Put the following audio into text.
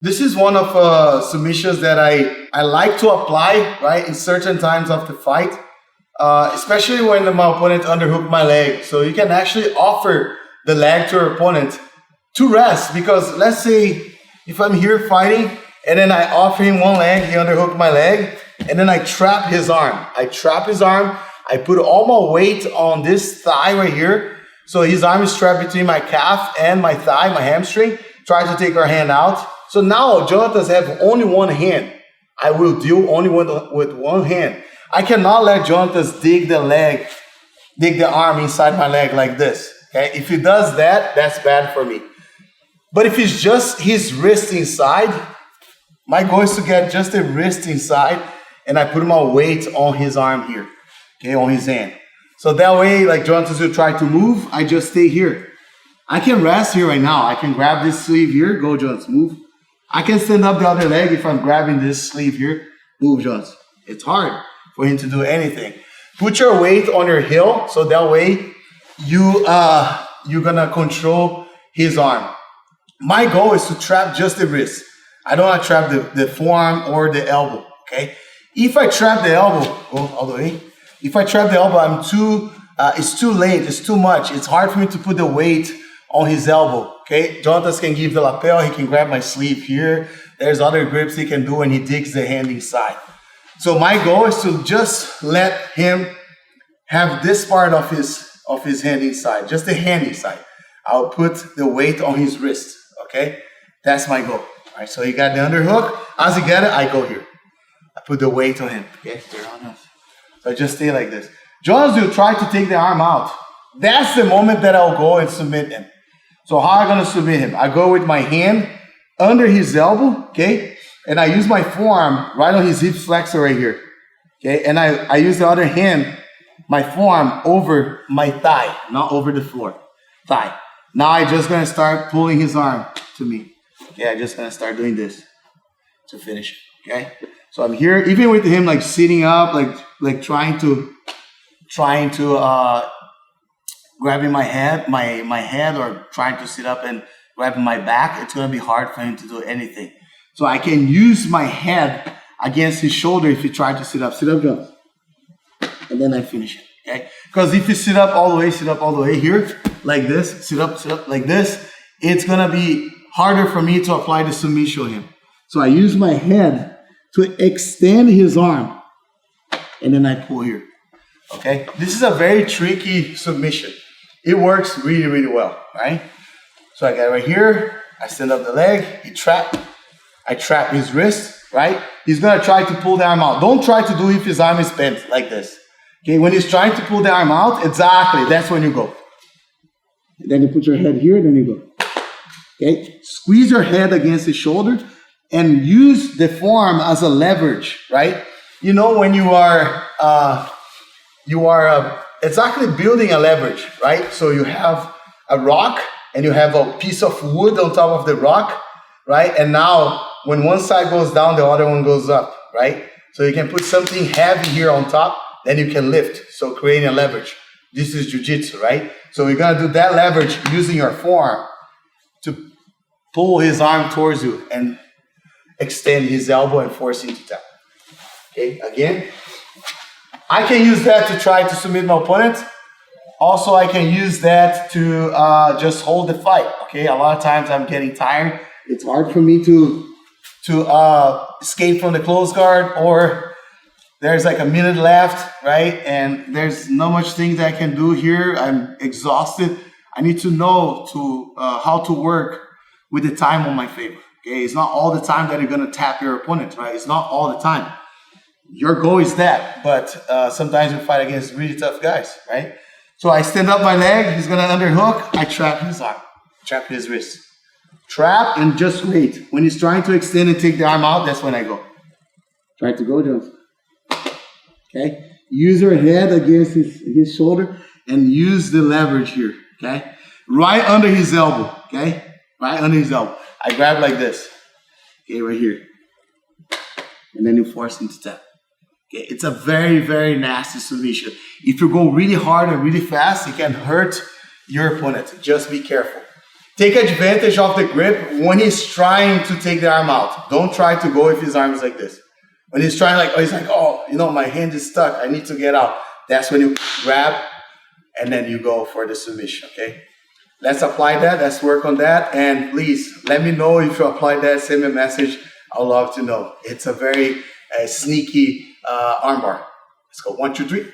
This is one of submissions that I like to apply, right, in certain times of the fight, especially when my opponent underhooked my leg. So you can actually offer the leg to your opponent to rest, because let's say if I'm here fighting and then I offer him one leg, he underhooked my leg, and then I trap his arm. I put all my weight on this thigh right here. So his arm is trapped between my calf and my thigh, my hamstring. Try to take our hand out. So now Jonathan's have only one hand. I will deal only with one hand. I cannot let Jonathan's dig the arm inside my leg like this. Okay, if he does that, that's bad for me. But if it's just his wrist inside, my goal is to get just the wrist inside, and I put my weight on his arm here, okay, on his hand. So that way, like Jonathan will try to move, I just stay here. I can rest here right now. I can grab this sleeve here, go Jonathan, move. I can stand up the other leg if I'm grabbing this sleeve here, move Jonathan. It's hard for him to do anything. Put your weight on your heel, so that way you're gonna control his arm. My goal is to trap just the wrist. I don't want to trap the forearm or the elbow, okay? If I trap the elbow, go all the way. If I trap the elbow, it's too late, it's too much. It's hard for me to put the weight on his elbow, okay? Jonathan can give the lapel, he can grab my sleeve here. There's other grips he can do when he digs the hand inside. So my goal is to just let him have this part of his hand inside, just the hand inside. I'll put the weight on his wrist, okay? That's my goal. All right, so he got the underhook. As he got it, I go here. I put the weight on him, okay? So I just stay like this. Jones will try to take the arm out. That's the moment that I'll go and submit him. So how am I gonna submit him? I go with my hand under his elbow, okay? And I use my forearm right on his hip flexor right here, okay? And I use the other hand, my forearm over my thigh, not over the floor, thigh. Now I'm just gonna start pulling his arm to me. Okay, I'm just gonna start doing this to finish, okay? So I'm here, even with him like sitting up, like trying to grabbing my head or trying to sit up and grabbing my back, it's gonna be hard for him to do anything. So I can use my head against his shoulder if he tries to sit up, John. And then I finish it, okay? Because if you sit up all the way here, like this, sit up like this, it's gonna be harder for me to apply the submission on him. So I use my head to extend his arm, and then I pull here, okay? This is a very tricky submission. It works really, really well, right? So I got it right here, I stand up the leg, I trap his wrist, right? He's gonna try to pull the arm out. Don't try to do if his arm is bent like this. Okay, when he's trying to pull the arm out, exactly, that's when you go. Then you put your head here, then you go. Okay, squeeze your head against his shoulder and use the forearm as a leverage, right? You know when you are exactly building a leverage, right? So you have a rock and you have a piece of wood on top of the rock, right? And now when one side goes down, the other one goes up, right? So you can put something heavy here on top, then you can lift, so creating a leverage. This is jiu-jitsu, right? So you're gonna do that leverage using your forearm to pull his arm towards you and extend his elbow and force him to tap. Okay, again. I can use that to try to submit my opponent. Also, I can use that to just hold the fight, okay? A lot of times I'm getting tired. It's hard for me to escape from the close guard, or there's like a minute left, right? And there's not much things that I can do here. I'm exhausted. I need to know how to work with the time on my favor, okay? It's not all the time that you're gonna tap your opponent, right? It's not all the time. Your goal is that, but sometimes you fight against really tough guys, right? So I stand up my leg, he's gonna underhook, I trap his arm, trap his wrist. Trap and just wait. When he's trying to extend and take the arm out, that's when I go. Try to go, Jones. Okay? Use your head against his shoulder and use the leverage here, okay? Right under his elbow, okay? Right under his elbow. I grab like this, okay, right here. And then you force him to tap. Okay, it's a very, very nasty submission. If you go really hard and really fast, it can hurt your opponent. Just be careful. take advantage of the grip when he's trying to take the arm out. Don't try to go if his arm is like this. When he's trying he's like, oh, you know, my hand is stuck. I need to get out. That's when you grab and then you go for the submission, okay? Let's apply that. Let's work on that. And please let me know if you applied that. Send me a message. I'd love to know. It's a very sneaky armbar. Let's go. 1, 2, 3.